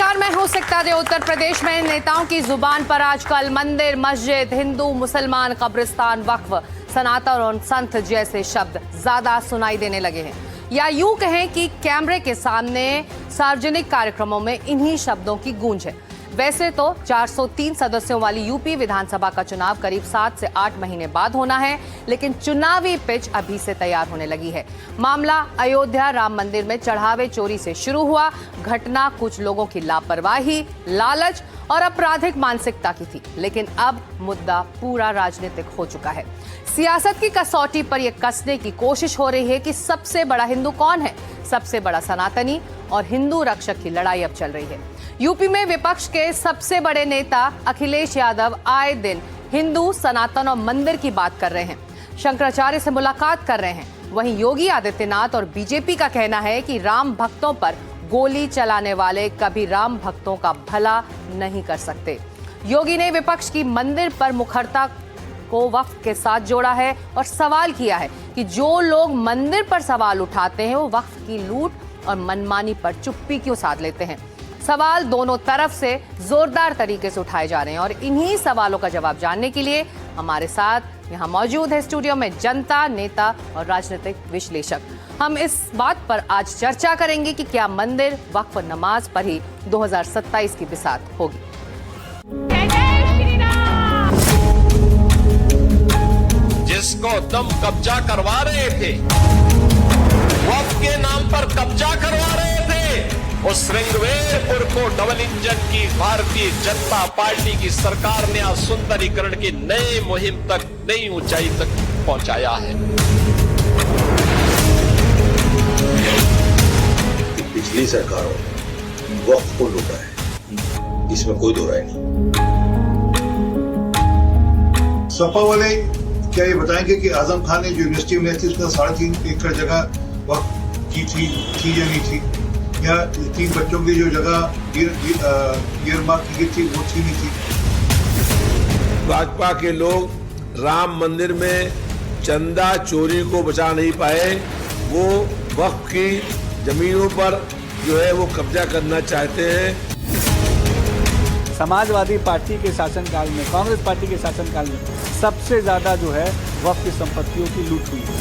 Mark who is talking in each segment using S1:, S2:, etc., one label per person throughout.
S1: नमस्कार, मैं हूं सिकता दे। उत्तर प्रदेश में नेताओं की जुबान पर आजकल मंदिर, मस्जिद, हिंदू, मुसलमान, कब्रिस्तान, वक्फ, सनातन और संत जैसे शब्द ज्यादा सुनाई देने लगे हैं, या यूं कहें कि कैमरे के सामने सार्वजनिक कार्यक्रमों में इन्हीं शब्दों की गूंज है। वैसे तो 403 सदस्यों वाली यूपी विधानसभा का चुनाव करीब 7 से 8 महीने बाद होना है, लेकिन चुनावी पिच अभी से तैयार होने लगी है। मामला अयोध्या राम मंदिर में चढ़ावे चोरी से शुरू हुआ। घटना कुछ लोगों की लापरवाही, लालच और आपराधिक मानसिकता की थी, लेकिन अब मुद्दा पूरा राजनीतिक हो चुका है। सियासत की कसौटी पर यह कसने की कोशिश हो रही है कि सबसे बड़ा हिंदू कौन है। सबसे बड़ा सनातनी और हिंदू रक्षक की लड़ाई अब चल रही है। यूपी में विपक्ष के सबसे बड़े नेता अखिलेश यादव आए दिन हिंदू, सनातन और मंदिर की बात कर रहे हैं, शंकराचार्य से मुलाकात कर रहे हैं। वहीं योगी आदित्यनाथ और बीजेपी का कहना है कि राम भक्तों पर गोली चलाने वाले कभी राम भक्तों का भला नहीं कर सकते। योगी ने विपक्ष की मंदिर पर मुखरता को वक्फ के साथ जोड़ा है और सवाल किया है कि जो लोग मंदिर पर सवाल उठाते हैं वो वक्फ की लूट और मनमानी पर चुप्पी क्यों साध लेते हैं। सवाल दोनों तरफ से जोरदार तरीके से उठाए जा रहे हैं और इन्हीं सवालों का जवाब जानने के लिए हमारे साथ यहाँ मौजूद है स्टूडियो में जनता, नेता और राजनीतिक विश्लेषक। हम इस बात पर आज चर्चा करेंगे कि क्या मंदिर, वक्फ, नमाज पर ही 2027 की बिसात होगी।
S2: जिसको तुम कब्जा करवा रहे थे, वक्फ के नाम पर कब्जा करवा रहे थे, उस श्रृंगवेरपुर को डबल इंजन की भारतीय जनता पार्टी की सरकार ने आज सुंदरीकरण की नई मुहिम तक, नई ऊंचाई तक पहुंचाया है।
S3: पिछली सरकारों ने वक्फ को लूटा है, इसमें कोई दो राय नहीं।
S4: सपा वाले क्या ये बताएंगे कि आजम खान ने जो यूनिवर्सिटी में थी उसका 3.5 एकड़ जगह वक्फ की थी या नहीं थी, या 3 बच्चों की जो जगह ईयरमार्क की गई थी वो थी नहीं थी।
S5: भाजपा के लोग राम मंदिर में चंदा चोरी को बचा नहीं पाए, वो वक्फ की जमीनों पर जो है वो कब्जा करना चाहते हैं।
S6: समाजवादी पार्टी के शासनकाल में, कांग्रेस पार्टी के शासनकाल में सबसे ज्यादा जो है वक्फ की संपत्तियों की लूट हुई है।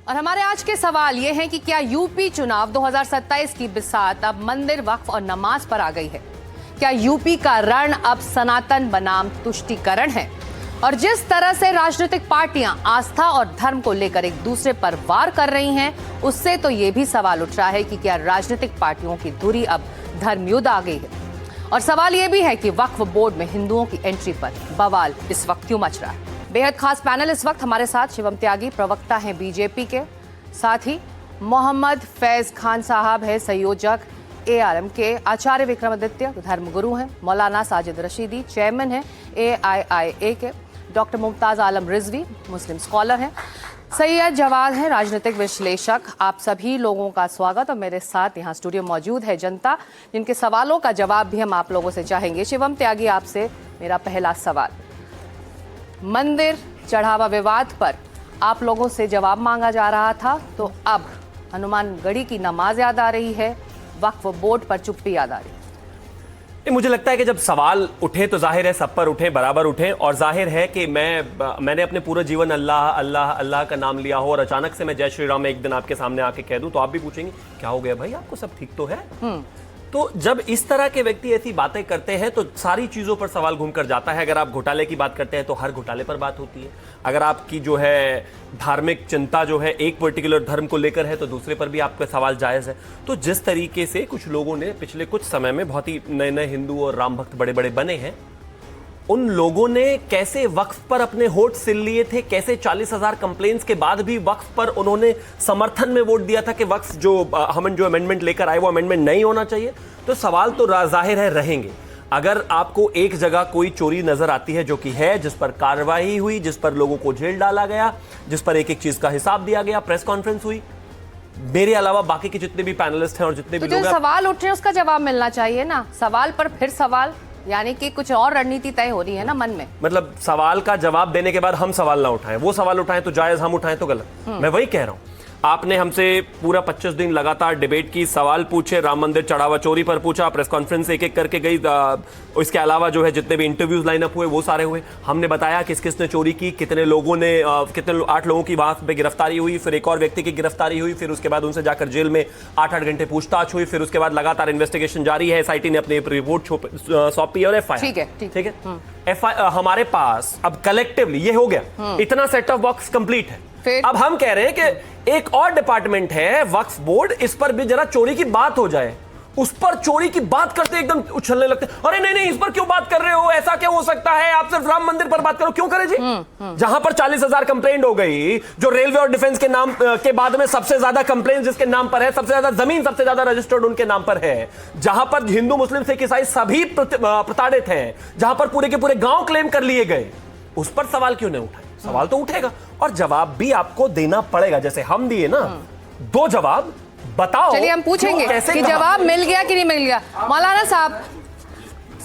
S1: और हमारे आज के सवाल ये हैं कि क्या यूपी चुनाव 2027 की बिसात अब मंदिर, वक्फ और नमाज पर आ गई है? क्या यूपी का रण अब सनातन बनाम तुष्टीकरण है? और जिस तरह से राजनीतिक पार्टियां आस्था और धर्म को लेकर एक दूसरे पर वार कर रही हैं, उससे तो ये भी सवाल उठ रहा है कि क्या राजनीतिक पार्टियों की धुरी अब धर्मयुद्ध आ गई है? और सवाल ये भी है कि वक्फ बोर्ड में हिंदुओं की एंट्री पर बवाल इस वक्त क्यों मच रहा है? बेहद खास पैनल इस वक्त हमारे साथ शिवम त्यागी, प्रवक्ता हैं बीजेपी के, साथ ही मोहम्मद फैज खान साहब है संयोजक ARM के, आचार्य विक्रमादित्य धर्मगुरु हैं, मौलाना साजिद रशीदी चेयरमैन हैं AIIA के, डॉक्टर मुमताज आलम रिजवी मुस्लिम स्कॉलर हैं, सैयद जवाद हैं राजनीतिक विश्लेषक। आप सभी लोगों का स्वागत। और मेरे साथ यहाँ स्टूडियो मौजूद है जनता, जिनके सवालों का जवाब भी हम आप लोगों से चाहेंगे। शिवम त्यागी, आपसे मेरा पहला सवाल, मंदिर चढ़ावा विवाद पर आप लोगों से जवाब मांगा जा रहा था, तो अब हनुमानगढ़ी की नमाज याद आ रही है, वक्फ बोर्ड पर चुप्पी याद आ रही है।
S7: मुझे लगता है कि जब सवाल उठे तो जाहिर है सब पर उठे, बराबर उठे। और जाहिर है कि मैंने अपने पूरे जीवन अल्लाह अल्लाह अल्लाह का नाम लिया हो और अचानक से मैं जय श्री राम एक दिन आपके सामने आके कह दूं तो आप भी पूछेंगे क्या हो गया भाई, आपको सब ठीक तो है? तो जब इस तरह के व्यक्ति ऐसी बातें करते हैं तो सारी चीजों पर सवाल घूमकर जाता है। अगर आप घोटाले की बात करते हैं तो हर घोटाले पर बात होती है। अगर आपकी जो है धार्मिक चिंता जो है एक पर्टिकुलर धर्म को लेकर है तो दूसरे पर भी आपका सवाल जायज है। तो जिस तरीके से कुछ लोगों ने पिछले कुछ समय में बहुत ही नए नए हिंदू और राम भक्त बड़े बड़े बने हैं, उन लोगों ने कैसे वक्फ पर अपने वोट सिल लिए थे, कैसे 40,000 कंप्लेंट्स के बाद भी वक्फ पर उन्होंने समर्थन में वोट दिया था कि वक्फ जो हम जो अमेंडमेंट लेकर आए वो अमेंडमेंट नहीं होना चाहिए। तो सवाल तो जाहिर है रहेंगे। अगर आपको एक जगह कोई चोरी नजर आती है जो कि है, जिस पर कार्रवाई हुई, जिस पर लोगों को जेल डाला गया, जिस पर एक एक चीज का हिसाब दिया गया, प्रेस कॉन्फ्रेंस हुई, मेरे अलावा बाकी के जितने भी पैनलिस्ट हैं और जितने भी लोग
S1: सवाल उठ रहे हैं उसका जवाब मिलना चाहिए ना। सवाल पर फिर सवाल, यानी कि कुछ और रणनीति तय हो रही है ना मन में।
S7: मतलब सवाल का जवाब देने के बाद हम सवाल ना उठाएं, वो सवाल उठाएं तो जायज, हम उठाएं तो गलत। मैं वही कह रहा हूं। आपने हमसे पूरा 25 दिन लगातार डिबेट की, सवाल पूछे, राम मंदिर चढ़ावा चोरी पर पूछा, प्रेस कॉन्फ्रेंस एक एक करके गई, इसके अलावा जो है जितने भी इंटरव्यूज लाइन अप हुए वो सारे हुए। हमने बताया किस किसने चोरी की, कितने लोगों ने, 8 लोगों की वहां पे गिरफ्तारी हुई, फिर एक और व्यक्ति की गिरफ्तारी हुई, फिर उसके बाद उनसे जाकर जेल में 8-8 घंटे पूछताछ हुई, फिर उसके बाद लगातार इन्वेस्टिगेशन जारी है, SIT ने अपनी रिपोर्ट सौंपी और FIR। ठीक है। हमारे पास अब कलेक्टिवली ये हो गया, इतना सेट ऑफ बॉक्स कंप्लीट है। अब हम कह रहे हैं कि एक और डिपार्टमेंट है वक्फ बोर्ड, इस पर भी जरा चोरी की बात हो जाए। उस पर चोरी की बात करते एकदम उछलने लगते, अरे नहीं नहीं इस पर क्यों बात कर रहे हो, ऐसा क्या हो सकता है, आप सिर्फ राम मंदिर पर बात करो। क्यों करें जी? जहां पर 40,000 कंप्लेंट हो गई, जो रेलवे और डिफेंस के नाम के बाद में सबसे ज्यादा कंप्लेंट जिसके नाम पर है, सबसे ज्यादा जमीन सबसे ज्यादा रजिस्टर्ड उनके नाम पर है, जहां पर हिंदू मुस्लिम सिख ईसाई सभी प्रताड़ित हैं, जहां पर पूरे के पूरे गांव क्लेम कर लिए गए, उस पर सवाल क्यों नहीं उठाए? सवाल तो उठेगा और जवाब भी आपको देना पड़ेगा, जैसे हम दिए ना 2 जवाब। बताओ,
S1: चलिए हम पूछेंगे कि जवाब मिल गया कि नहीं मिल गया। मौलाना साहब,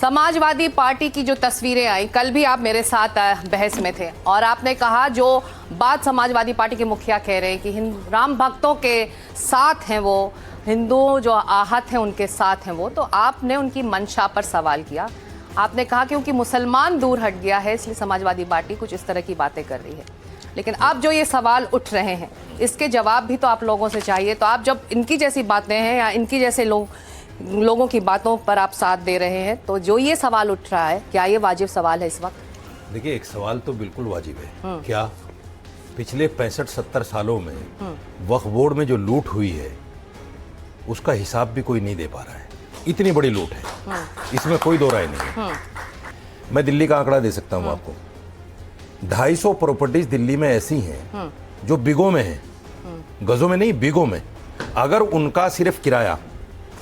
S1: समाजवादी पार्टी की जो तस्वीरें आई, कल भी आप मेरे साथ बहस में थे और आपने कहा जो बात समाजवादी पार्टी के मुखिया कह रहे हैं कि राम भक्तों के साथ हैं वो, हिंदू जो आहत हैं उनके साथ हैं वो, तो आपने उनकी मंशा पर सवाल किया। आपने कहा क्योंकि मुसलमान दूर हट गया है इसलिए समाजवादी पार्टी कुछ इस तरह की बातें कर रही है। लेकिन अब जो ये सवाल उठ रहे हैं इसके जवाब भी तो आप लोगों से चाहिए। तो आप जब इनकी जैसी बातें हैं या इनकी जैसे लोगों की बातों पर आप साथ दे रहे हैं, तो जो ये सवाल उठ रहा है, क्या ये वाजिब सवाल है इस वक्त?
S8: देखिए, एक सवाल तो बिल्कुल वाजिब है। क्या पिछले 65-70 सालों में वक्फ बोर्ड में जो लूट हुई है उसका हिसाब भी कोई नहीं दे पा रहा है। इतनी बड़ी लूट है, इसमें कोई दो राय नहीं है। मैं दिल्ली का आंकड़ा दे सकता हूं आपको। 250 प्रॉपर्टीज दिल्ली में ऐसी हैं जो बिगों में है, गजों में नहीं, बिगों में। अगर उनका सिर्फ किराया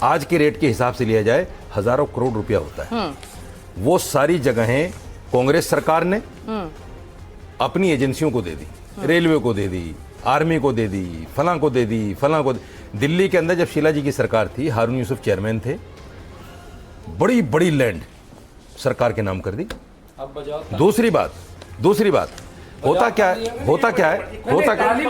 S8: आज के रेट के हिसाब से लिया जाए हजारों करोड़ रुपया होता है। वो सारी जगहें कांग्रेस सरकार ने अपनी एजेंसियों को दे दी, रेलवे को दे दी, आर्मी को दे दी, फलां को दे दी, फलां को। दिल्ली के अंदर जब शीला जी की सरकार थी, हारून यूसुफ चेयरमैन थे, बड़ी बड़ी लैंड सरकार के नाम कर दी। दूसरी बात होता क्या है, होता क्या है, होता क्या है,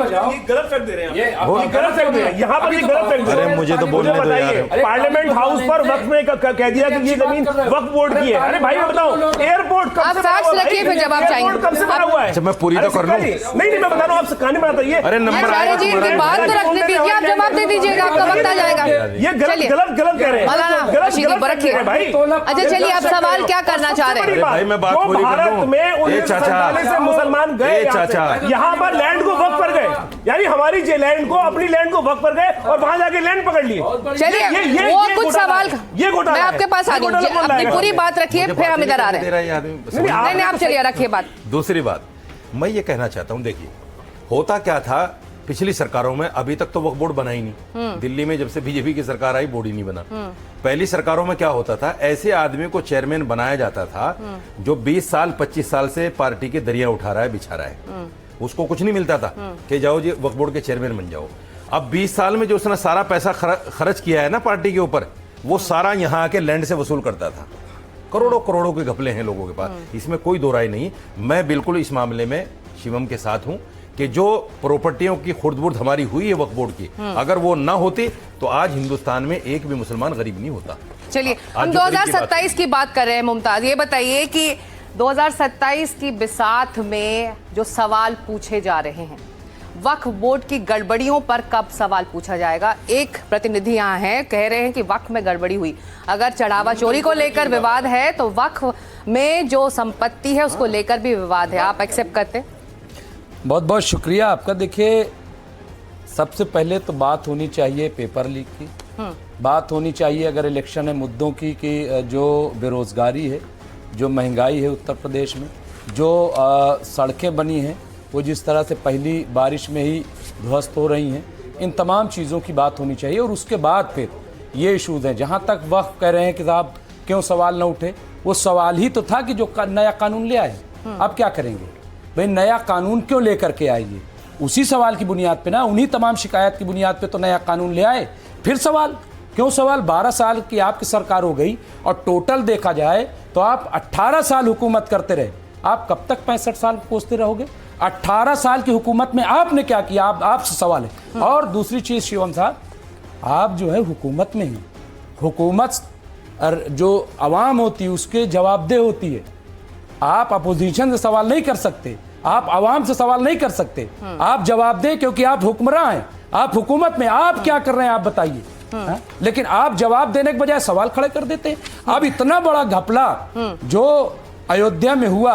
S7: गलत फैक्ट दे रहे हैं, ये गलत फैक्ट दे रहे हैं, यहाँ पर ये गलत फैक्ट।
S8: अरे मुझे तो बोलने दो यार।
S7: पार्लियामेंट हाउस पर वक्त में कह दिया कि ये जमीन वक्फ बोर्ड की है। अरे भाई मैं बताऊं, एयरपोर्ट
S1: आप फैक्ट्स रखिए फिर जवाब चाहिए।
S7: कब से बना हुआ है?
S8: अच्छा मैं पूरी तो कर लूं।
S7: नहीं मैं बता रहा हूं, आप कहानी बनाता है।
S8: अरे नंबर आएगा
S1: जी, इनकी बात तो रखने दीजिए, आप जवाब दे दीजिएगा, आपका वक्त आ जाएगा।
S7: ये गलत कह रहे हैं,
S1: मौलाना रखिए
S7: भाई।
S1: अच्छा चलिए, आप सवाल क्या करना चाह रहे हैं?
S8: भाई मैं बात पूरी कर
S7: भारत में 1947 से मुसलमान गए, यहाँ पर लैंड को वक्त पर गए, यानी हमारी लैंड को, अपनी लैंड को वक्त पर गए और वहां जाके लैंड पकड़ लिए।
S1: चलिए वो कुछ सवाल
S7: ये घोटाला,
S1: मैं आपके पास आ गई, अपनी पूरी बात रखिए, फिर हम इधर आ रहे हैं। नहीं आप चलिए रखिए बात।
S8: दूसरी बात मैं ये कहना चाहता हूं, देखिए होता क्या था पिछली सरकारों में, अभी तक तो वक्फ बोर्ड बना ही नहीं। दिल्ली में जब से बीजेपी की सरकार आई, बोर्ड ही नहीं बना। पहली सरकारों में क्या होता था, ऐसे आदमी को चेयरमैन बनाया जाता था जो 20 साल 25 साल से पार्टी के दरिया उठा रहा है, बिछा रहा है, उसको कुछ नहीं मिलता था कि जाओ जी वक्फ बोर्ड के चेयरमैन बन जाओ। अब 20 साल में जो उसने सारा पैसा खर्च किया है ना पार्टी के ऊपर, वो सारा यहाँ आके लैंड से वसूल करता था। करोड़ों करोड़ों के घपले हैं लोगों के पास, इसमें कोई दो राय नहीं। मैं बिल्कुल इस मामले में शिवम के साथ हूं कि जो प्रॉपर्टियों की खुर्द-बुर्द हमारी हुई है वक्फ बोर्ड की, अगर वो ना होती तो आज हिंदुस्तान में एक भी मुसलमान गरीब नहीं होता।
S1: चलिए हम 2027 की बात कर रहे हैं। मुमताज, ये बताइए कि 2027 की बिसात में जो सवाल पूछे जा रहे हैं, वक्फ बोर्ड की गड़बड़ियों पर कब सवाल पूछा जाएगा? एक प्रतिनिधि यहाँ है, कह रहे हैं कि वक्फ में गड़बड़ी हुई। अगर चढ़ावा चोरी को लेकर विवाद है तो वक्फ में जो संपत्ति है उसको लेकर भी विवाद है। आप एक्सेप्ट करते हैं?
S9: बहुत बहुत शुक्रिया आपका। देखिए, सबसे पहले तो बात होनी चाहिए पेपर लीक की, बात होनी चाहिए अगर इलेक्शन है मुद्दों की, कि जो बेरोजगारी है, जो महंगाई है उत्तर प्रदेश में, जो सड़कें बनी हैं वो जिस तरह से पहली बारिश में ही ध्वस्त हो रही हैं, इन तमाम चीज़ों की बात होनी चाहिए। और उसके बाद फिर ये इशूज़ हैं। जहाँ तक वक्फ कह रहे हैं कि साहब क्यों सवाल न उठे, वो सवाल ही तो था कि जो नया कानून ले आए, अब क्या करेंगे भाई? नया कानून क्यों लेकर के आइए? उसी सवाल की बुनियाद पे ना, उन्हीं तमाम शिकायत की बुनियाद पे तो नया कानून ले आए, फिर सवाल क्यों? सवाल 12 साल की आपकी सरकार हो गई और टोटल देखा जाए तो आप 18 साल हुकूमत करते रहे। आप कब तक 65 साल कोसते रहोगे? 18 साल की हुकूमत में आपने क्या किया? आपसे सवाल है। और दूसरी चीज शिवम साहब, आप जो है हुकूमत में ही, हुकूमत जो अवाम होती है उसके जवाबदेह होती है। आप अपोजिशन से सवाल नहीं कर सकते, आप अवाम से सवाल नहीं कर सकते, आप जवाबदेह, क्योंकि आप हुक्मरान हैं, आप हुकूमत में, आप क्या कर रहे हैं आप बताइए। लेकिन आप जवाब देने के बजाय सवाल खड़े कर देते हैं। अब इतना बड़ा घपला जो अयोध्या में हुआ,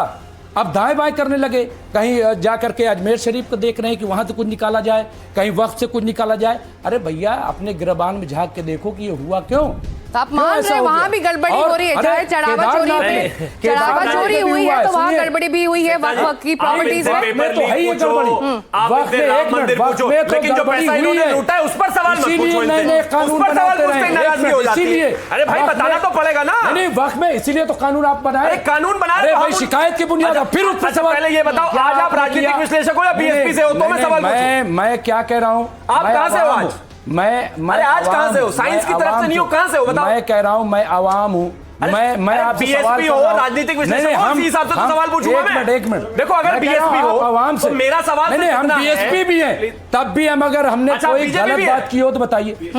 S9: अब दाएं बाएं करने लगे, कहीं जाकर के अजमेर शरीफ को देख रहे हैं कि वहां से कुछ निकाला जाए, कहीं वक्फ से कुछ निकाला जाए। अरे भैया अपने गिरबान में झांक के देखो कि ये हुआ क्यों।
S1: तो आप मान रहे वहां भी गड़बड़ी हो रही है, चाहे चढ़ावा चोरी हुई है तो वहां गड़बड़ी भी हुई है वक्फ की प्रॉपर्टीज में।
S7: तो है ये गड़बड़ी। आप राम मंदिर पूछो, लेकिन जो पैसा इन्होंने लूटा है उस पर सवाल मत पूछो इनसे,
S9: कानून
S7: उस पर सवाल
S9: बनाते
S7: पूछते नाराजगी हो जाती है। अरे भाई बताना तो पड़ेगा ना।
S9: नहीं वक्फ में इसीलिए तो कानून आप बनाए,
S7: कानून बना
S9: रहे भाई, शिकायत की बुनियाद फिर उस पर सवाल।
S7: पहले ये बताओ, आज आप राजनीतिक विश्लेषक हो या बीएसपी से हो? तो मैं सवाल पूछूं,
S9: मैं क्या कह रहा हूँ,
S7: आप कहां से हो आज?
S9: मैं
S7: आज कहां से हो? साइंस की तरफ से नहीं हो, कहां से हो बताओ?
S9: मैं कह रहा हूं मैं आवाम हूं। मैं आपसे सवाल
S7: हो, राजनीतिक विश्लेषक हो, इसी हिसाब से तो सवाल पूछूंगा मैं।
S9: एक मिनट
S7: देखो, अगर बीएसपी हो
S9: आवाम से,
S7: तो मेरा सवाल
S9: नहीं हम बीएसपी भी हैं, तब भी हम अगर हमने कोई गलत बात की हो तो बताइए।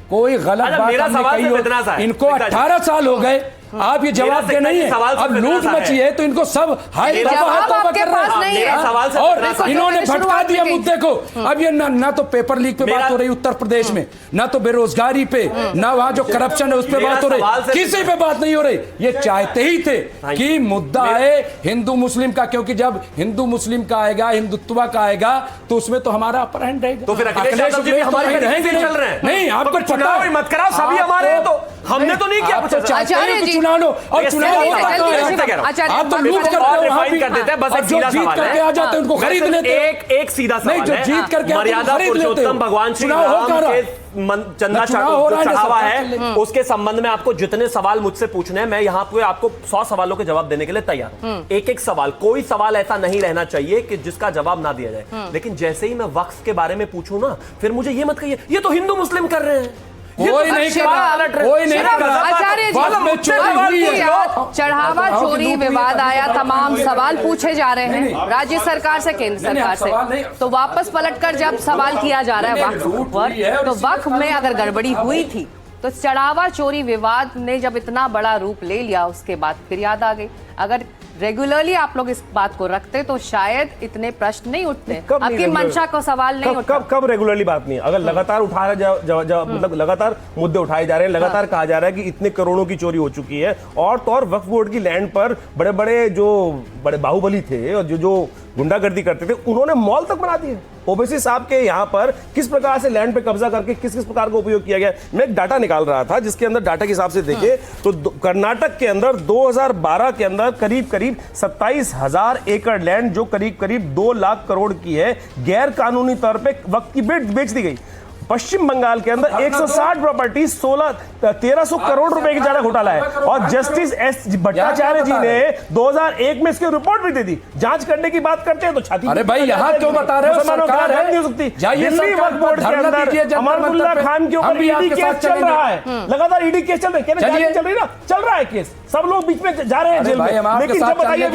S9: कोई गलत बात हमने कही हो, इनको 18 साल हो गए, आप ये जवाब दे नहीं है। अब लूट मची है तो इनको सब हाई
S1: जवाब आपके पास नहीं है।
S9: और इन्होंने भटका दिया मुद्दे को। अब ये ना तो पेपर लीक पे बात हो रही उत्तर प्रदेश में, ना तो बेरोजगारी पे, ना वहां जो करप्शन है उस पे बात हो रही, किसी पे बात नहीं हो रही। ये चाहते ही थे कि मुद्दा है हिंदू मुस्लिम का, क्योंकि जब हिंदू मुस्लिम का आएगा, हिंदुत्व का आएगा तो उसमें तो हमारा अपर हैंड रहेगा।
S7: तो फिर अखिलेश यादव जी हमारे रहेंगे चल रहे हैं।
S9: नहीं आपको
S7: चुनाव मत कराओ, सभी हमारे हैं, तो हमने तो नहीं किया कुछ।
S1: आचार्य जी
S9: चुनाव और चुनाव आप तो लूट
S7: कर देते हैं, बस एक सीधा सवाल है,
S9: आ जाते हैं उनको खरीद लेते हैं।
S7: एक सीधा सवाल है,
S9: जो जीत करके
S7: मर्यादा पुरुषोत्तम भगवान श्री राम के चंदा चढ़ावा है, उसके संबंध में आपको जितने सवाल मुझसे पूछने हैं, मैं यहाँ पे आपको 100 सवालों के जवाब देने के लिए तैयार हूं। एक सवाल, कोई सवाल ऐसा नहीं रहना चाहिए कि जिसका जवाब ना दिया जाए। लेकिन जैसे ही मैं वक्फ के बारे में पूछूं ना, फिर मुझे ये मत कहिए ये तो हिंदू मुस्लिम कर रहे हैं,
S9: कोई नहीं कर रहा, कोई नहीं कर रहा।
S1: आचार्य जी, चढ़ावा चोरी विवाद आया, तमाम सवाल पूछे जा रहे हैं राज्य सरकार से, केंद्र सरकार से, तो वापस पलटकर जब सवाल किया जा रहा है वक्फ पर, तो वक्फ में अगर गड़बड़ी हुई थी तो चढ़ावा चोरी विवाद ने जब इतना बड़ा रूप ले लिया उसके बाद फिर याद आ गई। अगर रेगुलरली आप लोग इस बात को रखते तो शायद इतने प्रश्न नहीं उठते, आपकी मंशा को सवाल नहीं उठता।
S7: कब रेगुलरली बात नहीं, अगर लगातार उठा रहा मतलब लगातार मुद्दे उठाए जा रहे हैं, लगातार कहा जा रहा है कि इतने करोड़ों की चोरी हो चुकी है, और तो और वक्फ बोर्ड की लैंड पर बड़े बड़े बाहुबली थे और जो गुंडागर्दी करते थे उन्होंने मॉल तक बना दिए। ओबीसी साहब के यहाँ पर किस प्रकार से लैंड पे कब्जा करके किस प्रकार का उपयोग किया गया। मैं एक डाटा निकाल रहा था जिसके अंदर डाटा के हिसाब से देखिए तो कर्नाटक के अंदर 2012 के अंदर करीब 27,000 एकड़ लैंड जो करीब 2 लाख करोड़ की है गैर कानूनी तौर पे वक्त की बेच दी गई। पश्चिम बंगाल के अंदर 160 प्रॉपर्टी 1300 करोड़ रुपए की ज्यादा घोटाला है, और जस्टिस एस भट्टाचार्य जी ने 2001 में इसकी रिपोर्ट भी दे दी। जांच करने की बात करते हैं तो छाती।
S9: अरे भाई यहाँ क्यों बता रहे हो, सरकार है
S7: नहीं हो सकती।
S9: दिल्ली वक्फ बोर्ड के अंदर
S7: अमरुल्लाह खान के ऊपर ईडी केस चल रहा है, लगातार ईडी केस चल रहे हैं, चल रहा है केस, सब लोग बीच में जा रहे हैं जेल में। लेकिन जब बताइए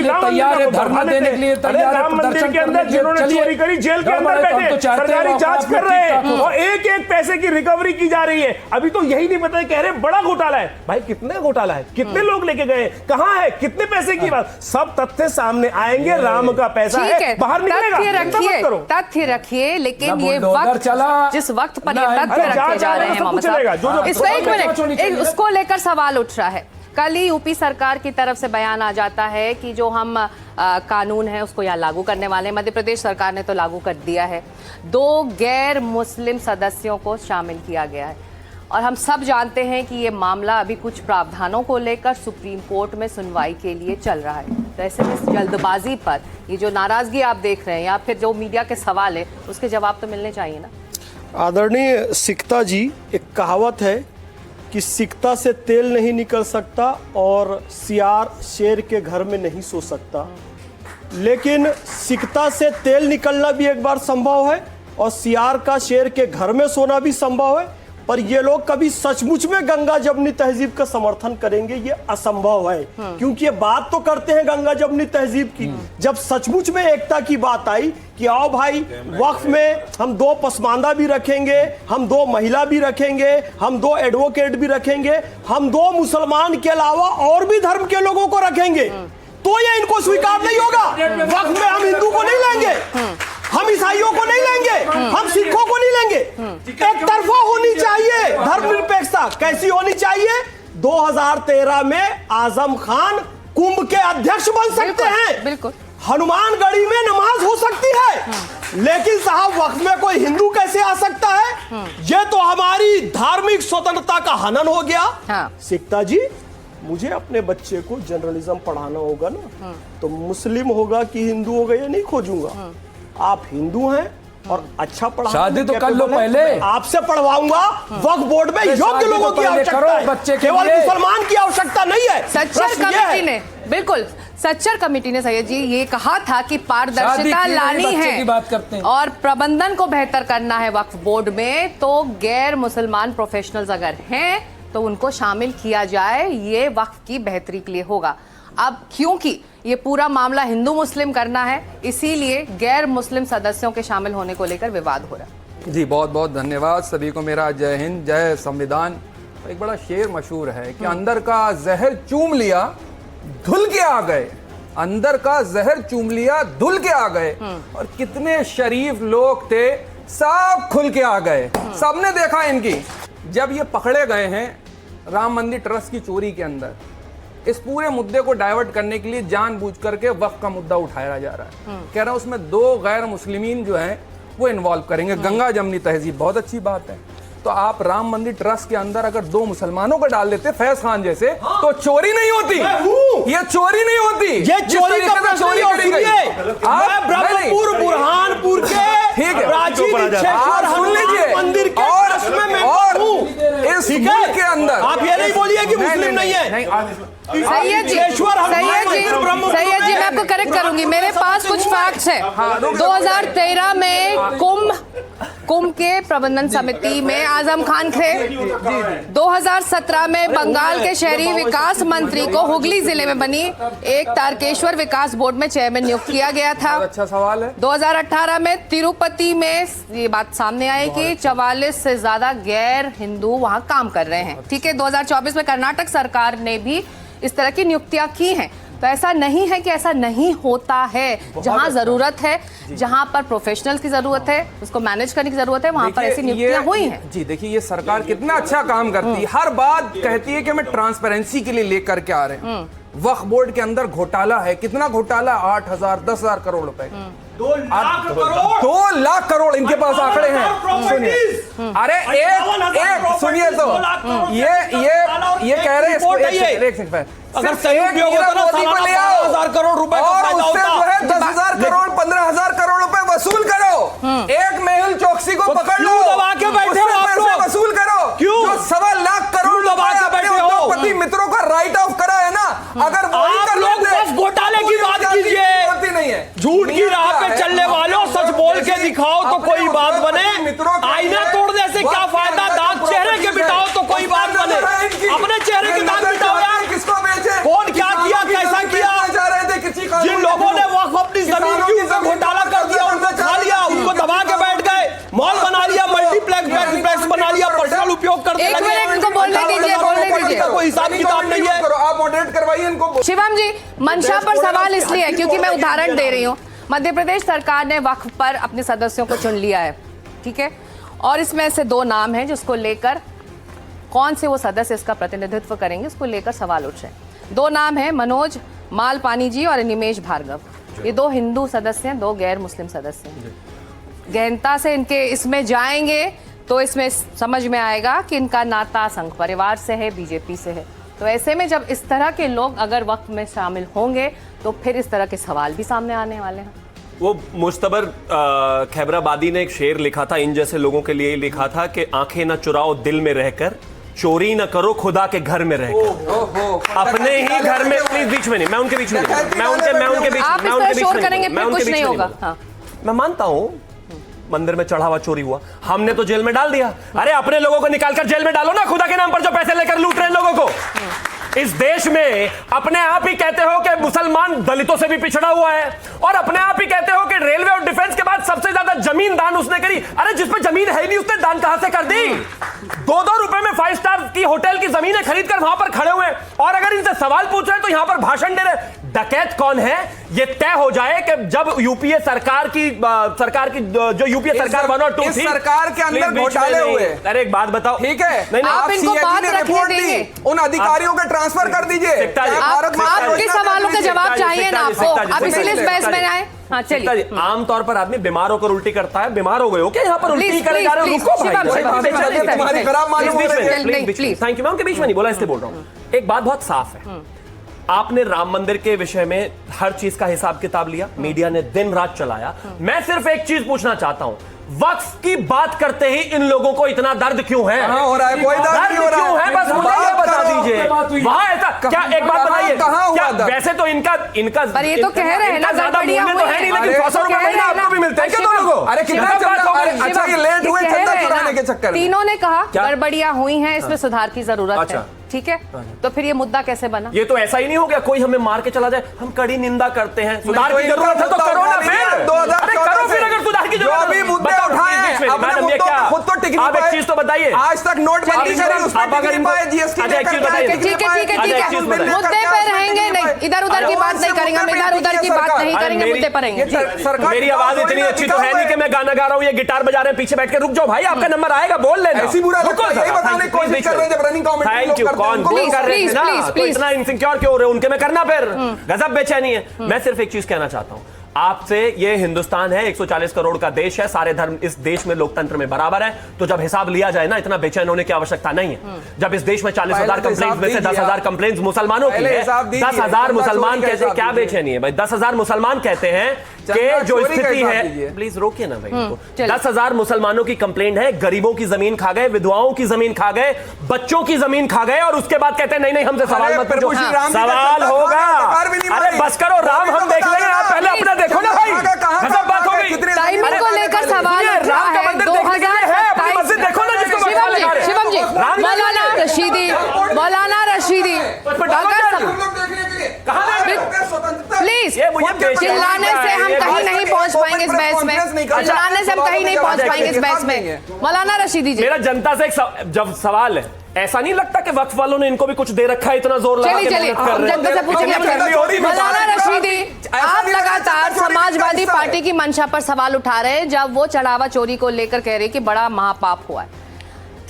S7: राम मंदिर के अंदर जिन्होंने चोरी करी जेल के अंदर बैठे, सरकारी जांच कर रहे हैं और एक पैसे की रिकवरी की जा रही है। अभी तो यही नहीं पता, कह रहे बड़ा घोटाला है। भाई कितने घोटाला है, कितने लोग लेके गए, कहां है, कितने पैसे की बात, सब तथ्य सामने आएंगे। राम का पैसा है, बाहर निकलेगा।
S1: तथ्य रखिए, लेकिन ये वक्त जिस वक्त पर ये तथ्य रखे जा रहे हैं, इसमें एक मिनट उसको लेकर सवाल उठ रहा है। कल ही यूपी सरकार की तरफ से बयान आ जाता है कि जो हम कानून है उसको यहाँ लागू करने वाले हैं। मध्य प्रदेश सरकार ने तो लागू कर दिया है, 2 गैर मुस्लिम सदस्यों को शामिल किया गया है, और हम सब जानते हैं कि ये मामला अभी कुछ प्रावधानों को लेकर सुप्रीम कोर्ट में सुनवाई के लिए चल रहा है। तो ऐसे में जल्दबाजी पर ये जो नाराजगी आप देख रहे हैं या फिर जो मीडिया के सवाल है उसके जवाब तो मिलने चाहिए ना।
S10: आदरणीय सिकता जी, एक कहावत है कि सिकता से तेल नहीं निकल सकता और सियार शेर के घर में नहीं सो सकता, लेकिन सिकता से तेल निकलना भी एक बार संभव है और सियार का शेर के घर में सोना भी संभव है। पर ये लोग कभी सचमुच में गंगा जमुनी तहजीब का समर्थन करेंगे ये असंभव है, क्योंकि ये बात तो करते हैं गंगा जमुनी तहजीब की। जब सचमुच में एकता की बात आई कि आओ भाई वक्फ में हम 2 पसमानदा भी रखेंगे, हम 2 महिला भी रखेंगे, हम 2 एडवोकेट भी रखेंगे, हम 2 मुसलमान के अलावा और भी धर्म के लोगों को रखेंगे, तो ये इनको स्वीकार नहीं होगा। वक्फ में हम हिंदू को नहीं लेंगे, हम ईसाइयों को नहीं लेंगे, हम सिखों को नहीं लेंगे। एक तरफा होनी चाहिए धर्मनिरपेक्षता। कैसी होनी चाहिए? 2013 में आजम खान कुंभ के अध्यक्ष बन सकते हैं,
S1: बिल्कुल।
S10: हनुमानगढ़ी में नमाज हो सकती है, लेकिन साहब वक्फ में कोई हिंदू कैसे आ सकता है? ये तो हमारी धार्मिक स्वतंत्रता का हनन हो गया।
S1: हाँ।
S10: सिकता जी, मुझे अपने बच्चे को जर्नलिज्म पढ़ाना होगा ना, तो मुस्लिम होगा कि हिंदू होगा ये नहीं खोजूंगा। आप हिंदू हैं और अच्छा पढ़ा,
S9: शादी तो कर लो पहले,
S10: आपसे पढ़वाऊंगा। वक्फ बोर्ड में योग्य लोगों की आवश्यकता है,
S9: बच्चे
S10: केवल मुसलमान की आवश्यकता नहीं है।
S1: सच्चर कमेटी ने, बिल्कुल सच्चर कमेटी ने सैयद जी ये कहा था कि पारदर्शिता लानी है
S9: की बात करते हैं
S1: और प्रबंधन को बेहतर करना है वक्फ बोर्ड में, तो गैर मुसलमान प्रोफेशनल्स अगर हैं तो उनको शामिल किया जाए, ये वक्फ की बेहतरी के लिए होगा। अब क्योंकि ये पूरा मामला हिंदू मुस्लिम करना है, इसीलिए गैर मुस्लिम सदस्यों के शामिल होने को लेकर विवाद हो रहा है।
S9: जी बहुत बहुत धन्यवाद सभी को, मेरा जय हिंद जय संविधान। एक बड़ा शेर मशहूर है कि अंदर का जहर चूम लिया धुल के आ गए, अंदर का जहर चूम लिया धुल के आ गए, और कितने शरीफ लोग थे सब खुल के आ गए। सबने देखा इनकी, जब ये पकड़े गए हैं राम मंदिर ट्रस्ट की चोरी के अंदर, इस पूरे मुद्दे को डाइवर्ट करने के लिए जानबूझ करके वक्फ का मुद्दा उठाया जा रहा है। कह रहा है उसमें 2 गैर मुस्लिमीन जो हैं वो इन्वॉल्व करेंगे। गंगा जमुनी तहजीब बहुत अच्छी बात है, तो आप राम मंदिर ट्रस्ट के अंदर अगर 2 मुसलमानों को डाल देते फैज खान जैसे, तो चोरी नहीं होती, ये चोरी नहीं होती,
S10: ये चोरी का प्रश्न
S9: चोरी करी गई।
S10: आप ब्रह्मपुर बुरहानपुर के
S9: ठीक है,
S10: प्राचीन
S9: सुन लीजिए,
S10: मंदिर के
S9: और इस मुल्क के अंदर
S10: आप ये नहीं बोलिए कि मुस्लिम नहीं है।
S1: सैयद जी, सैयद जी मैं आपको करेक्ट करूंगी, मेरे पास कुछ फैक्ट्स है। 2013 में कुंभ के प्रबंधन समिति में आजम खान थे। 2017 में बंगाल के शहरी विकास मंत्री को हुगली जिले में बनी एक तारकेश्वर विकास बोर्ड में चेयरमैन नियुक्त किया गया था।
S9: अच्छा सवाल है।
S1: 2018 में तिरुपति में ये बात सामने आई कि 44 से ज्यादा गैर हिंदू वहां काम कर रहे हैं। ठीक है, 2024 में कर्नाटक सरकार ने भी इस तरह की नियुक्तियां की हैं। तो ऐसा नहीं है कि ऐसा नहीं होता है, जहां जरूरत है, जहां पर प्रोफेशनल्स की जरूरत है, उसको मैनेज करने की जरूरत है, वहां पर ऐसी नियुक्तियां हुई हैं।
S9: जी देखिए, ये सरकार कितना अच्छा काम करती है, हर बात कहती है कि मैं ट्रांसपेरेंसी के लिए लेकर के आ रहे हैं। वक्फ बोर्ड के अंदर घोटाला है, कितना घोटाला? 8,000 10,000 करोड़ रुपए, 2 लाख करोड़ इनके पास आंकड़े हैं। सुनिए, अरे एक सुनिए, तो ये कह रहे हैं
S10: अगर सही उपयोग होता ना 7,000 करोड़ रुपए का फायदा होता।
S9: जो है 10,000 करोड़ 15,000 करोड़ रुपए वसूल करो। एक मेहुल चौकसी को पकड़ लो,
S10: दबा के बैठे हो आप लोग,
S9: वसूल करो।
S10: क्यों?
S9: जो 1.25 लाख करोड़
S10: दबा के बैठे हो?
S9: उद्योगपति मित्रों का राइट ऑफ करा है ना, अगर
S10: आप लोग बस घोटाले की बात कीजिए,
S9: नहीं है।
S10: झूठ की राह पे चलने वालों, सच बोल के दिखाओ तो कोई बात बने। आईना तोड़ने से क्या फायदा? दांत चेहरे के बिठाओ तो कोई बात बने। अपने चेहरे के दांत बिठाओ यार।
S9: किसको बेचे?
S10: कौन क्या किया, कैसा किया?
S9: जा रहे थे किसी का,
S10: जिन लोगों ने वक्फ अपनी जमीन की ऊपर घोटाला कर दिया, उनको खा लिया, उनको दबा के बैठ गए, मॉल बना लिया, मल्टीप्लेक्स बना लिया, पर्सनल उपयोग करते
S1: एक मिनट इनको बोलने दीजिए,
S10: कोई हिसाब किताब नहीं है।
S9: आप मॉडरेट करवाइए इनको।
S1: शिवम जी, मंशा पर सवाल इसलिए है क्योंकि मैं उदाहरण दे रही हूँ। मध्य प्रदेश सरकार ने वक्फ पर अपने सदस्यों को चुन लिया है, ठीक है, और इसमें से 2 नाम हैं जिसको लेकर कौन से वो सदस्य इसका प्रतिनिधित्व करेंगे, उसको लेकर सवाल उठ रहे हैं। 2 नाम हैं, मनोज मालपानी जी और निमेश भार्गव। ये 2 हिंदू सदस्य हैं, 2 गैर मुस्लिम सदस्य हैं। गहनता से इनके इसमें जाएंगे तो इसमें समझ में आएगा कि इनका नाता संघ परिवार से है, बीजेपी से है। तो ऐसे में जब इस तरह के लोग अगर वक्त में शामिल होंगे तो फिर इस तरह के सवाल भी सामने आने वाले हैं।
S7: वो मुश्तबर खैबराबादी ने एक शेर लिखा था, इन जैसे लोगों के लिए लिखा था कि आंखें न चुराओ दिल में रहकर, चोरी न करो खुदा के घर में रहकर। अपने ही घर में, प्लीज बीच में नहीं, मैं उनके बीच में नहीं, मैं उनके बीच
S1: आप इस तरह शोर करेंगे फिर कुछ नहीं होगा। हाँ।
S7: मैं मानता हूं मंदिर में चढ़ावा चोरी हुआ, हमने तो जेल में डाल दिया। अरे अपने लोगों को निकालकर जेल में डालो ना, खुदा के नाम पर जो पैसे लेकर लूट रहे हैं लोगों को। इस देश में अपने आप ही कहते हो कि मुसलमान दलितों से भी पिछड़ा हुआ है, और अपने आप ही कहते हो कि रेलवे और डिफेंस के बाद सबसे ज्यादा जमीन दान उसने करी। अरे जिस पे जमीन है ही नहीं उसने दान कहां से कर दी? 2-2 रुपए में 5 स्टार की होटल की जमीनें खरीदकर वहां पर खड़े हुए, और अगर इनसे सवाल पूछ रहे हैं तो यहां पर भाषण दे रहे। डकैत कौन है ये तय हो जाए कि जब यूपीए सरकार की जो यूपीए सरकार 1 और 2 थी,
S11: सरकार के अंदर घोटाले हुए।
S7: अरे एक बात बताओ,
S11: ठीक है,
S7: नहीं,
S1: आप इनको बात रखने देंगे,
S11: उन अधिकारियों को ट्रांसफर कर दीजिए।
S1: आपके सवालों के जवाब चाहिए ना आपको, आप इसीलिए इस बहस में आए। हाँ चलिए।
S7: आमतौर पर आदमी बीमार होकर उल्टी करता है, बीमार हो गए हो क्या यहाँ पर उल्टी करे जा रहे हो? थैंक यू, मैं उनके बीच में नहीं बोला इसलिए बोल रहा हूँ। एक बात बहुत साफ है, आपने राम मंदिर के विषय में हर चीज का हिसाब किताब लिया, मीडिया ने दिन रात चलाया। मैं सिर्फ एक चीज पूछना चाहता हूं, वक्फ की बात करते ही इन लोगों को इतना दर्द क्यों है?
S11: हो रहा है, कोई दर्द नहीं हो रहा है,
S7: बस मुझे ये बता दीजिए वहां ऐसा क्या, एक बात बताइए, क्या वैसे तो इनका
S1: पर ये तो कह रहे हैं ना
S7: ज्यादा मूल्य तो है नहीं, लेकिन 100 रुपए महीना आपको भी मिलता है क्या दोनों को?
S11: अरे कितना अच्छा ये लेट हुए चंदा चुराने के चक्कर में।
S1: तीनों ने कहा गड़बड़ियां हुई हैं, इसमें सुधार की जरूरत है, ठीक है? तो फिर ये मुद्दा कैसे बना?
S7: ये तो ऐसा ही नहीं हो गया कोई हमें मार के चला जाए, हम कड़ी निंदा करते हैं। सुधार की जरूरत है तो करो ना फिर, करो फिर अगर सुधार की जरूरत है।
S11: मुद्दे उठाए
S7: मैडम ये क्या, आप एक चीज तो बताइए,
S11: आज तक नोटबंदी करी उसमें टिक नहीं पाए, जीएसटी
S1: ठीक है, मुद्दे पे रहेंगे नहीं, इधर उधर की बात नहीं करेंगे, हम इधर उधर की बात नहीं करेंगे, मुद्दे पर रहेंगे।
S7: मेरी आवाज इतनी अच्छी तो है नहीं कि मैं गाना गा रहा हूँ, ये गिटार बजा रहे हैं पीछे बैठ के। रुक जाओ भाई, आपका नंबर आएगा, बोल लेना।
S11: ऐसी बुरा लगता है, यही बताने की कोशिश कर रहे हैं जब रनिंग कमेंट्री
S7: थैंक यू, कौन बोल कर रहे हैं ना, तो इतना इनसिक्योर क्यों हो रहे हो उनके में करना, फिर गजब बेचैनी है। मैं सिर्फ एक चीज कहना चाहता हूं आपसे, ये हिंदुस्तान है, 140 करोड़ का देश है, सारे धर्म इस देश में लोकतंत्र में बराबर है, तो जब हिसाब लिया जाए ना, इतना बेचैन होने की आवश्यकता नहीं है। जब इस देश में 40,000 कंप्लेंट्स में से 10,000 कंप्लेंट्स मुसलमानों की है, 10,000 मुसलमान कहते हैं, क्या बेचैनी है भाई? 10,000 मुसलमान कहते हैं कि जो स्थिति है, प्लीज रोकिए ना भाई, 10,000 मुसलमानों की कंप्लेंट है, गरीबों की जमीन खा गए, विधवाओं की जमीन खा गए, बच्चों की जमीन खा गए, और उसके बाद कहते हैं नहीं नहीं हमसे सवाल मत पूछो। सवाल होगा, अरे बस करो, राम हम देख लेंगे, आप पहले अपना देखो ना भाई, गजब बात हो गई।
S1: टाइमिंग को लेकर सवाल
S7: राम का मंदिर देखने के लिए है, अपनी मस्जिद देखो ना जिसको
S1: शिवम जी, मौलाना रशीदी, प्लीज चिल्लाने से हम कहीं नहीं पहुंच पाएंगे इस बहस में, चिल्लाने से हम कहीं नहीं पहुंच पाएंगे इस बहस में। मौलाना रशीदी जी,
S7: मेरा जनता से एक जब सवाल है, ऐसा नहीं लगता कि वक्फ वालों ने इनको भी कुछ दे रखा है, इतना जोर लगा के
S1: चलिए जनता से पूछेंगे। मौलाना रशीदी, आप लगातार समाजवादी पार्टी की मंशा पर सवाल उठा रहे हैं जब वो चढ़ावा चोरी को लेकर कह रहे हैं कि बड़ा महापाप हुआ है।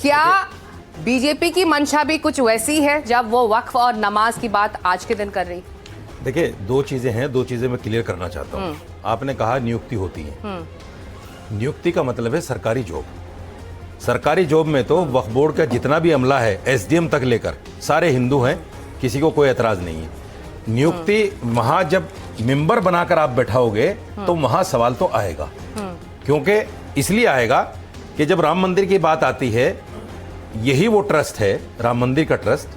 S1: क्या बीजेपी की मंशा भी कुछ वैसी है जब वो वक्फ और नमाज की बात आज के दिन कर रही?
S8: देखिए, दो चीजें हैं, दो चीजें मैं क्लियर करना चाहता हूँ। आपने कहा नियुक्ति होती है, नियुक्ति का मतलब है सरकारी जॉब। सरकारी जॉब में तो वक्फ बोर्ड का जितना भी अमला है, एसडीएम तक लेकर सारे हिंदू हैं, किसी को कोई एतराज नहीं है। नियुक्ति वहां जब मेंबर बनाकर आप बैठाओगे तो वहां सवाल तो आएगा, क्योंकि इसलिए आएगा कि जब राम मंदिर की बात आती है, यही वो ट्रस्ट है, राम मंदिर का ट्रस्ट,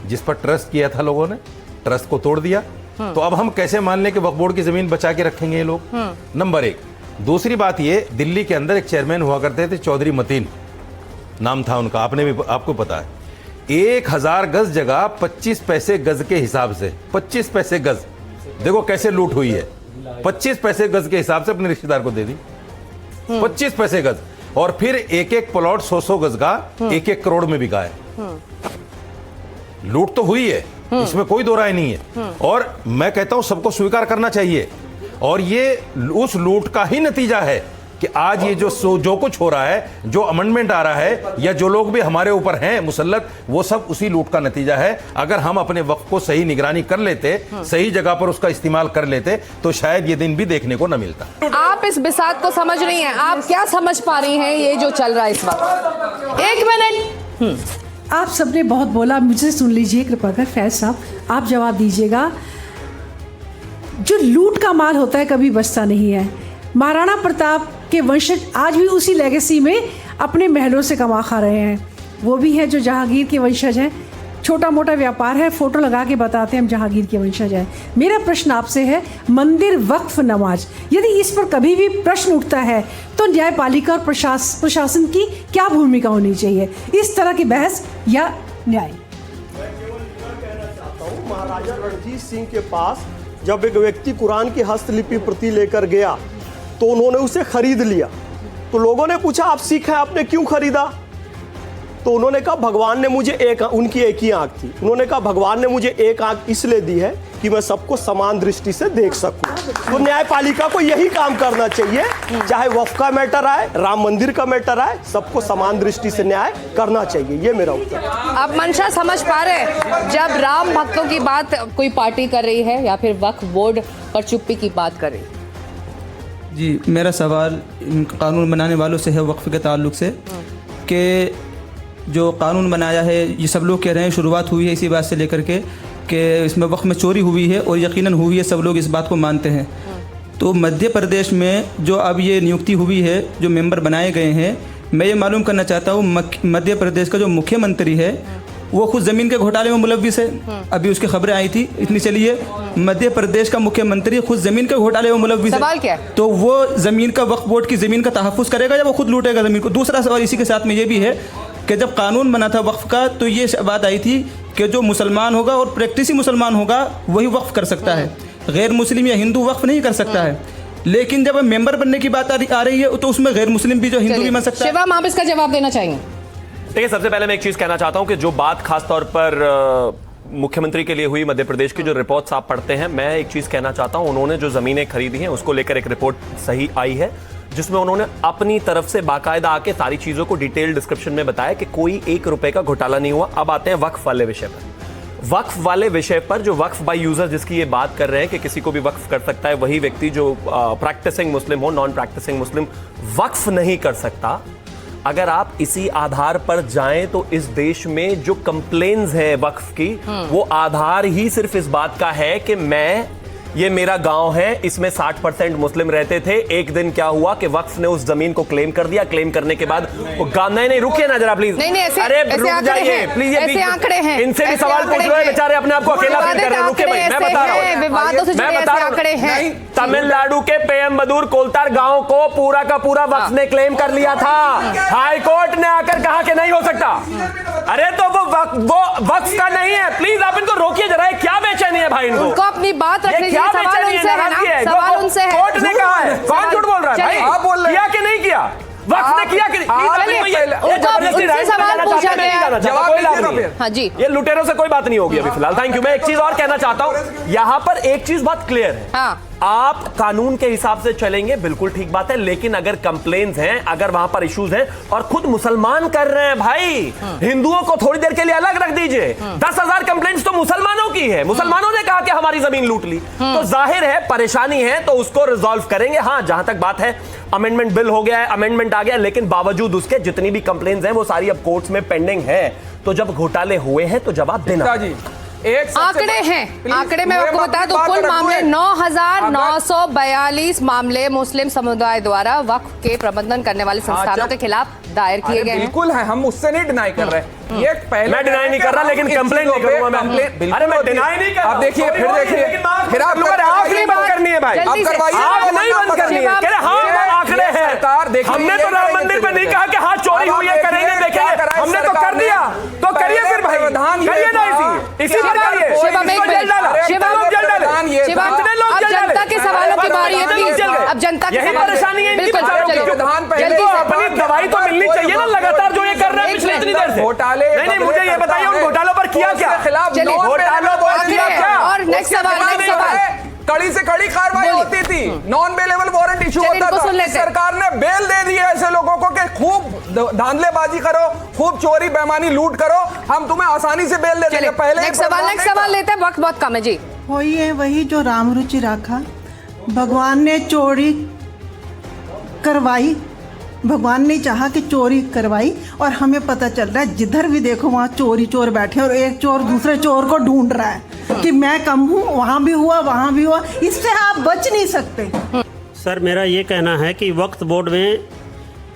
S8: जिस पर ट्रस्ट किया था लोगों ने, ट्रस्ट को तोड़ दिया। तो अब हम कैसे मान लें कि वक्फ बोर्ड की जमीन बचा के रखेंगे ये लोग? नंबर एक। दूसरी बात ये, दिल्ली के अंदर एक चेयरमैन हुआ करते थे, चौधरी मतीन नाम था उनका, आपको पता है। 1000 गज जगह 25 पैसे गज के हिसाब से, 25 पैसे गज, देखो कैसे लूट हुई है। 25 पैसे गज के हिसाब से अपने रिश्तेदार को दे दी, 25 पैसे गज, और फिर एक एक प्लॉट 100-100 गज का 1-1 करोड़ में बिका है। लूट तो हुई है, इसमें कोई दो राय नहीं है, और मैं कहता हूं सबको स्वीकार करना चाहिए। और ये उस लूट का ही नतीजा है कि आज ये जो कुछ हो रहा है, जो अमेंडमेंट आ रहा है, या जो लोग भी हमारे ऊपर हैं मुसल्लत, वो सब उसी लूट का नतीजा है। अगर हम अपने वक्त को सही निगरानी कर लेते, सही जगह पर उसका इस्तेमाल कर लेते, तो शायद ये दिन भी देखने को न मिलता।
S1: आप इस बिसात को समझ रही हैं, आप क्या समझ पा रही हैं ये जो चल रहा है इस वक्त? 1 मिनट।
S12: आप सबने बहुत बोला, मुझे सुन लीजिए कृपा कर, फैज साहब आप जवाब दीजिएगा। जो लूट का माल होता है कभी बचता नहीं है। महाराणा प्रताप के वंशज आज भी उसी लेगेसी में अपने महलों से कमा खा रहे हैं। वो भी हैं जो जहांगीर के वंशज हैं, छोटा मोटा व्यापार है, फोटो लगा के बताते हैं हम जहांगीर के वंशज हैं। मेरा प्रश्न आपसे है, मंदिर वक्फ नमाज, यदि इस पर कभी भी प्रश्न उठता है तो न्यायपालिका और प्रशासन की क्या भूमिका होनी चाहिए इस तरह की बहस या न्याय?
S10: महाराजा रणजीत सिंह के पास जब एक व्यक्ति कुरान की हस्तलिपि प्रति लेकर गया तो उन्होंने उसे खरीद लिया। तो लोगों ने पूछा, आप सिख हैं, आपने क्यों खरीदा? तो उन्होंने कहा, भगवान ने मुझे उनकी एक ही आंख थी, उन्होंने कहा भगवान ने मुझे एक आंख इसलिए दी है कि मैं सबको समान दृष्टि से देख सकूं। तो न्यायपालिका को यही काम करना चाहिए, चाहे वक्फ का मैटर आए, राम मंदिर का मैटर आए, सबको समान दृष्टि से न्याय करना चाहिए। ये मेरा उत्तर।
S1: आप मंशा समझ पा रहे हैं, जब राम भक्तों की बात कोई पार्टी कर रही है या फिर वक्फ बोर्ड पर चुप्पी की बात कर रही है?
S13: जी, मेरा सवाल इन कानून बनाने वालों से है वक्फ के ताल्लुक से, कि जो कानून बनाया है, ये सब लोग कह रहे हैं शुरुआत हुई है इसी बात से लेकर के कि इसमें वक्फ में चोरी हुई है, और यकीनन हुई है, सब लोग इस बात को मानते हैं। तो मध्य प्रदेश में जो अब ये नियुक्ति हुई है, जो मेंबर बनाए गए हैं, मैं ये मालूम करना चाहता हूँ, मध्य प्रदेश का जो मुख्यमंत्री है वो खुद ज़मीन के घोटाले में मुलव्विस है। अभी उसकी खबरें आई थी, इतनी चलिए, मध्य प्रदेश का मुख्यमंत्री खुद ज़मीन के घोटाले में मुलव्विस है।
S1: सवाल क्या है? तो
S13: वो ज़मीन का, वक्फ बोर्ड की ज़मीन का तहफ़्फ़ुज़ करेगा या वो खुद लूटेगा ज़मीन को? दूसरा सवाल इसी के साथ में ये भी है कि जब कानून बना था वक्फ का तो ये बात आई थी कि जो मुसलमान होगा और प्रैक्टिसी मुसलमान होगा वही वक्फ कर सकता है, गैर मुस्लिम या हिंदू वक्फ नहीं कर सकता है। लेकिन जब मेंबर बनने की बात आ रही है तो उसमें गैर मुस्लिम भी जो हिंदू भी बन सकता है।
S1: शिवम, आप इसका जवाब देना चाहेंगे?
S7: देखिए, सबसे पहले मैं एक चीज कहना चाहता हूं कि जो बात खासतौर पर मुख्यमंत्री के लिए हुई मध्य प्रदेश की, जो रिपोर्ट्स आप पढ़ते हैं, मैं एक चीज कहना चाहता हूं, उन्होंने जो जमीनें खरीदी हैं उसको लेकर एक रिपोर्ट सही आई है, जिसमें उन्होंने अपनी तरफ से बाकायदा आके सारी चीजों को डिटेल डिस्क्रिप्शन में बताया कि कोई 1 रुपए का घोटाला नहीं हुआ। अब आते हैं वक्फ वाले विषय पर। वक्फ वाले विषय पर जो वक्फ बाय यूजर जिसकी ये बात कर रहे हैं कि किसी को भी वक्फ कर सकता है, वही व्यक्ति जो प्रैक्टिसिंग मुस्लिम हो, नॉन प्रैक्टिसिंग मुस्लिम वक्फ नहीं कर सकता। अगर आप इसी आधार पर जाएं तो इस देश में जो कंप्लेन्स है वक्फ की, वो आधार ही सिर्फ इस बात का है कि ये मेरा गांव है, इसमें 60% मुस्लिम रहते थे। एक दिन क्या हुआ कि वक्फ ने उस जमीन को क्लेम कर दिया। क्लेम करने के बाद वो गांव, नहीं रुकिए ना जरा प्लीज,
S1: अरे रुक जाइए प्लीज, ऐसे आंकड़े हैं,
S7: इनसे भी सवाल पूछ रहे हैं बेचारे, अपने आप को अकेला फील कर रहे हैं। रुकिए भाई, मैं बता रहा हूं,
S1: विवादों से जुड़े ऐसे आंकड़े हैं।
S7: तमिलनाडु के पेयम्बदूर कोलतार गांव को पूरा का पूरा वक्फ ने क्लेम कर लिया था। हाई कोर्ट ने आकर कहा कि नहीं हो सकता। अरे तो वो वक्फ का नहीं है, प्लीज आप इनको रोकिए जरा। क्या बेचैनी है भाई, इनको
S1: अपनी बात रखने की, सवाल उनसे है ना, सवाल उनसे है।
S7: कोर्ट ने कहा है, कौन झूठ बोल रहा है भाई? आप बोल रहे हैं, किया कि नहीं किया? वक्फ ने किया कि
S1: हाँ जी,
S7: ये लुटेरों से कोई बात नहीं होगी अभी फिलहाल। Thank you. मैं एक चीज और कहना चाहता हूँ, यहाँ पर एक चीज बहुत क्लियर है।
S1: हाँ।
S7: आप कानून के हिसाब से चलेंगे, बिल्कुल ठीक बात है, लेकिन अगर कंप्लेन्स हैं, अगर वहां पर इश्यूज हैं, और खुद मुसलमान कर रहे हैं भाई, हिंदुओं को थोड़ी देर के लिए अलग रख दीजिए, 10,000 कंप्लेन्ट्स तो मुसलमानों की है। मुसलमानों ने कहा कि हमारी जमीन लूट ली, तो जाहिर है परेशानी है, तो उसको रिजॉल्व करेंगे। हाँ, जहां तक बात है, अमेंडमेंट बिल हो गया है, अमेंडमेंट आ गया, लेकिन बावजूद उसके जितनी भी कंप्लेन्स हैं वो सारी अब कोर्ट्स में पेंडिंग है। तो जब घोटाले हुए हैं तो जवाब देना।
S1: आंकड़े हैं, आंकड़े में आपको बता दूं, कुल मामले 9,942 मामले मुस्लिम समुदाय द्वारा वक्फ के प्रबंधन करने वाले संस्थानों के खिलाफ दायर किए गए हैं।
S11: बिल्कुल है, हम उससे नहीं डिनाई कर रहे। ये पहले
S7: मैं डिनाई नहीं कर रहा, लेकिन कंप्लेंट नहीं करूंगा मैं। अरे मैं डिनाई नहीं कर रहा।
S11: आप देखिए, फिर देखिए, फिर आप
S7: आंख नहीं बंद करनी है भाई,
S11: आप करवाइए,
S7: आंख नहीं बंद करनी है। कह रहे हाँ आंकड़े हैं, हमने तो राम मंदिर पे नहीं कहा कि हाँ चोरी हुई है, करेंगे देखेंगे, हमने तो कर दिया, तो करिए फिर भाई, करिए ना इसी पर करिए।
S1: अब जनता के सवालों की बारी है, प्लीज। अब जनता के सवाल,
S7: परेशानी है इनकी,
S1: जल्दी
S7: अपनी दवाई तो मिलनी चाहिए ना लगातार, जो ये कर रहे हैं पिछले इतनी देर से।
S11: घोटाले,
S7: नहीं मुझे ये बताइए, उन घोटालों पर किया क्या? घोटालों पर किया क्या?
S1: और नेक्स्ट सवाल,
S11: कड़ी से कड़ी कार्रवाई होती थी, नॉन बेलेबल वारंट इशू होता था। सरकार ने बेल दे दी है ऐसे लोगों को कि खूब धांधलेबाजी करो, खूब चोरी बेईमानी लूट करो, हम तुम्हें आसानी से बेल दे देंगे। पहले
S1: नेक्स्ट सवाल लेते हैं, वक्त बहुत कम है जी।
S14: वही है, वही जो राम रुचि राखा, भगवान ने चोरी करवाई, भगवान ने चाहा कि चोरी करवाई, और हमें पता चल रहा है जिधर भी देखो वहाँ चोरी चोर बैठे, और एक चोर दूसरे चोर को ढूंढ रहा है कि मैं कम हूँ, वहाँ भी हुआ, वहाँ भी हुआ। इससे आप बच नहीं सकते।
S15: सर, मेरा ये कहना है कि वक्फ बोर्ड में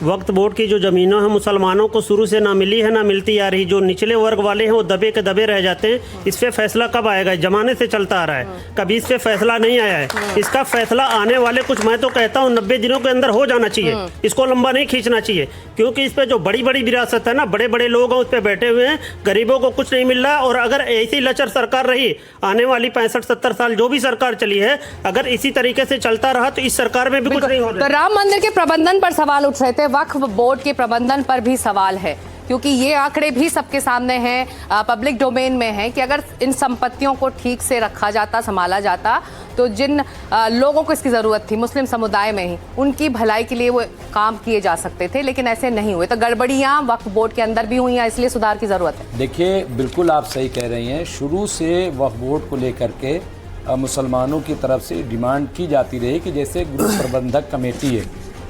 S15: वक्फ बोर्ड की जो ज़मीनों हैं मुसलमानों को शुरू से ना मिली है ना मिलती आ रही। जो निचले वर्ग वाले हैं वो दबे के दबे रह जाते हैं। इस पर फैसला कब आएगा? जमाने से चलता आ रहा है, कभी इस पर फैसला नहीं आया है। इसका फैसला आने वाले कुछ, मैं तो कहता हूँ 90 दिनों के अंदर हो जाना चाहिए। इसको लंबा नहीं खींचना चाहिए, क्योंकि इस पर जो बड़ी बड़ी विरासत है ना, बड़े बड़े लोग हैं उस पर बैठे हुए हैं, गरीबों को कुछ नहीं मिल रहा। और अगर ऐसी लचर सरकार रही आने वाली 65-70 साल जो भी सरकार चली है, अगर इसी तरीके से चलता रहा तो इस सरकार में भी कुछ नहीं हो रहा।
S1: तो राम मंदिर के प्रबंधन पर सवाल उठ रहे थे, वक्फ बोर्ड के प्रबंधन पर भी सवाल है, क्योंकि ये आंकड़े भी सबके सामने हैं, पब्लिक डोमेन में है कि अगर इन संपत्तियों को ठीक से रखा जाता, संभाला जाता, तो जिन लोगों को इसकी ज़रूरत थी मुस्लिम समुदाय में ही, उनकी भलाई के लिए वो काम किए जा सकते थे, लेकिन ऐसे नहीं हुए। तो गड़बड़ियाँ वक्फ बोर्ड के अंदर भी हुई हैं, इसलिए सुधार की ज़रूरत है।
S9: देखिए, बिल्कुल आप सही कह रही हैं। शुरू से वक्फ बोर्ड को लेकर के मुसलमानों की तरफ से डिमांड की जाती रही कि जैसे ग्रुप प्रबंधक कमेटी है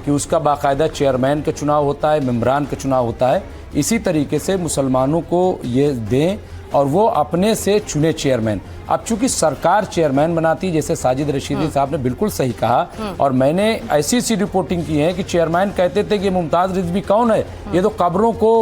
S9: कि उसका बाकायदा चेयरमैन का चुनाव होता है, मेम्बरान का चुनाव होता है, इसी तरीके से मुसलमानों को ये दें और वो अपने से चुने चेयरमैन। अब चूंकि सरकार चेयरमैन बनाती है, जैसे साजिद रशीदी साहब ने बिल्कुल सही कहा, और मैंने ऐसी रिपोर्टिंग की है कि चेयरमैन कहते थे कि मुमताज़ रिजवी कौन है, ये तो कब्रों को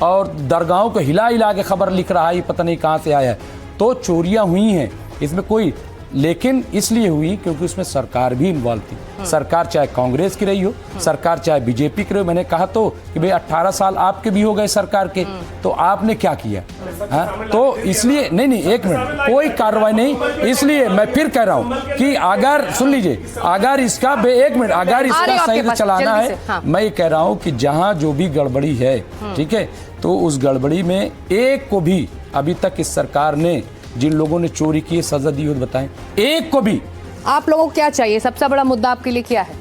S9: और दरगाहों को हिला हिला के खबर लिख रहा है, ये पता नहीं कहाँ से आया है। तो चोरियाँ हुई हैं, इसमें कोई, लेकिन इसलिए हुई क्योंकि उसमें सरकार भी इन्वॉल्व थी। सरकार चाहे कांग्रेस की रही हो, सरकार चाहे बीजेपी की रही हो। मैंने कहा तो कि भाई 18 साल आपके भी हो गए सरकार के, तो आपने क्या किया? हाँ, तो इसलिए नहीं, एक मिनट, कोई कार्रवाई नहीं। इसलिए मैं फिर कह रहा हूँ कि अगर, सुन लीजिए, अगर इसका एक मिनट, अगर इसका सही से चलाना है, मैं ये कह रहा हूँ कि जहाँ जो भी गड़बड़ी है, ठीक है, तो उस गड़बड़ी में एक को भी अभी तक इस सरकार ने, जिन लोगों ने चोरी की, सजा दी हो, बताएं एक को भी।
S1: आप लोगों को क्या चाहिए? सबसे बड़ा मुद्दा आपके लिए क्या है?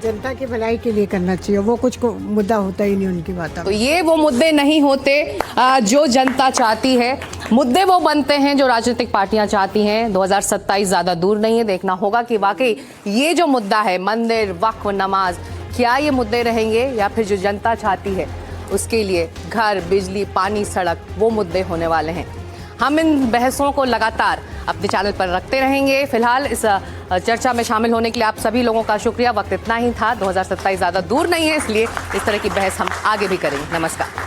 S16: जनता की भलाई के लिए करना चाहिए, वो कुछ को मुद्दा होता ही नहीं उनकी बात।
S1: तो ये वो मुद्दे नहीं होते जो जनता चाहती है। मुद्दे वो बनते हैं जो राजनीतिक पार्टियां चाहती हैं। 2027 ज़्यादा दूर नहीं है, देखना होगा कि वाकई ये जो मुद्दा है, मंदिर, वक्फ, नमाज, क्या ये मुद्दे रहेंगे या फिर जो जनता चाहती है उसके लिए घर, बिजली, पानी, सड़क, वो मुद्दे होने वाले हैं। हम इन बहसों को लगातार अपने चैनल पर रखते रहेंगे। फिलहाल इस चर्चा में शामिल होने के लिए आप सभी लोगों का शुक्रिया। वक्त इतना ही था, 2027 ज़्यादा दूर नहीं है, इसलिए इस तरह की बहस हम आगे भी करेंगे। नमस्कार।